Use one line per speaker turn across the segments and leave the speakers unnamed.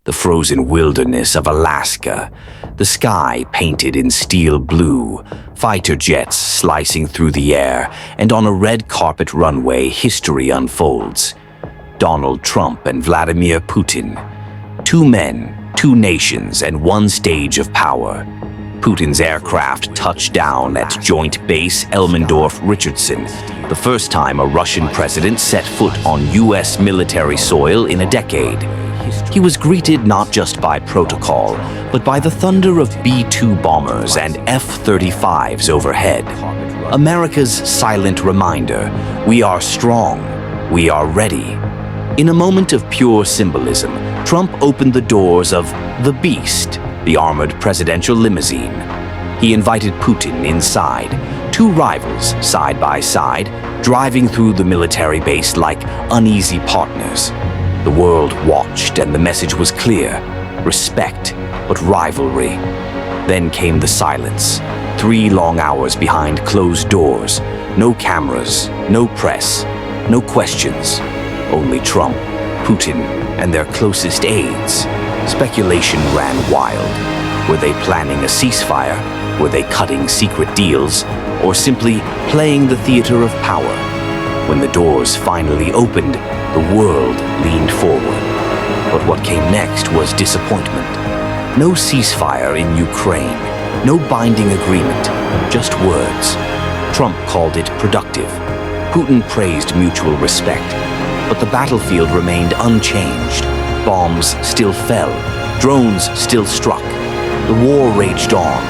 the frozen wilderness of Alaska, the sky painted in steel blue, fighter jets slicing through the air, and on a red carpet runway, history unfolds. Donald Trump and Vladimir Putin. Two men, two nations, and one stage of power. Putin's aircraft touched down at Joint Base Elmendorf-Richardson, the first time a Russian president set foot on U.S. military soil in a decade. He was greeted not just by protocol, but by the thunder of B-2 bombers and F-35s overhead. America's silent reminder: we are strong, we are ready. In a moment of pure symbolism, Trump opened the doors of the Beast, the armored presidential limousine. He invited Putin inside, two rivals side by side, driving through the military base like uneasy partners. The world watched, and the message was clear: respect, but rivalry. Then came the silence. 3 long hours behind closed doors. No cameras, no press, no questions. Only Trump, Putin, and their closest aides. Speculation ran wild. Were they planning a ceasefire? Were they cutting secret deals? Or simply playing the theater of power? When the doors finally opened, the world leaned forward. But what came next was disappointment. No ceasefire in Ukraine, no binding agreement, just words. Trump called it productive. Putin praised mutual respect. But the battlefield remained unchanged. Bombs still fell, drones still struck. The war raged on.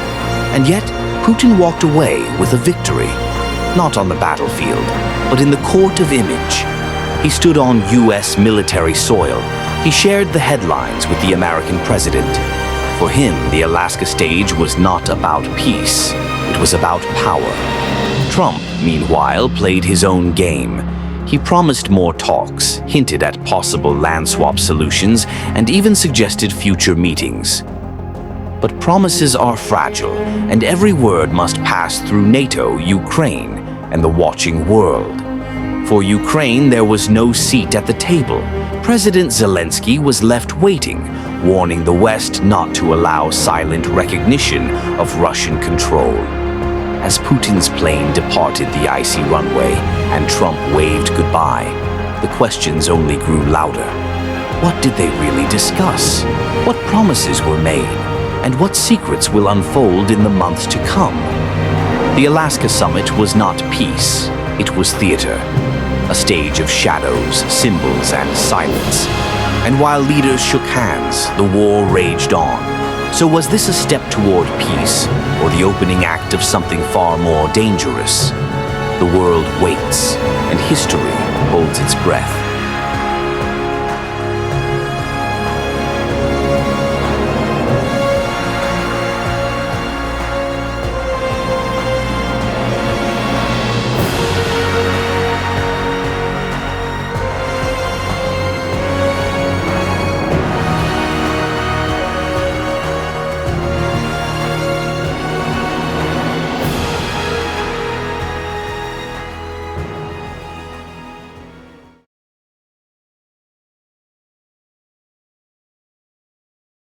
And yet, Putin walked away with a victory. Not on the battlefield, but in the court of image. He stood on U.S. military soil. He shared the headlines with the American president. For him, the Alaska stage was not about peace. It was about power. Trump, meanwhile, played his own game. He promised more talks, hinted at possible land swap solutions, and even suggested future meetings. But promises are fragile, and every word must pass through NATO, Ukraine, and the watching world. For Ukraine, there was no seat at the table. President Zelensky was left waiting, warning the West not to allow silent recognition of Russian control. As Putin's plane departed the icy runway and Trump waved goodbye, the questions only grew louder. What did they really discuss? What promises were made? And what secrets will unfold in the months to come? The Alaska summit was not peace, it was theater. A stage of shadows, symbols, and silence. And while leaders shook hands, the war raged on. So was this a step toward peace, or the opening act of something far more dangerous? The world waits, and history holds its breath.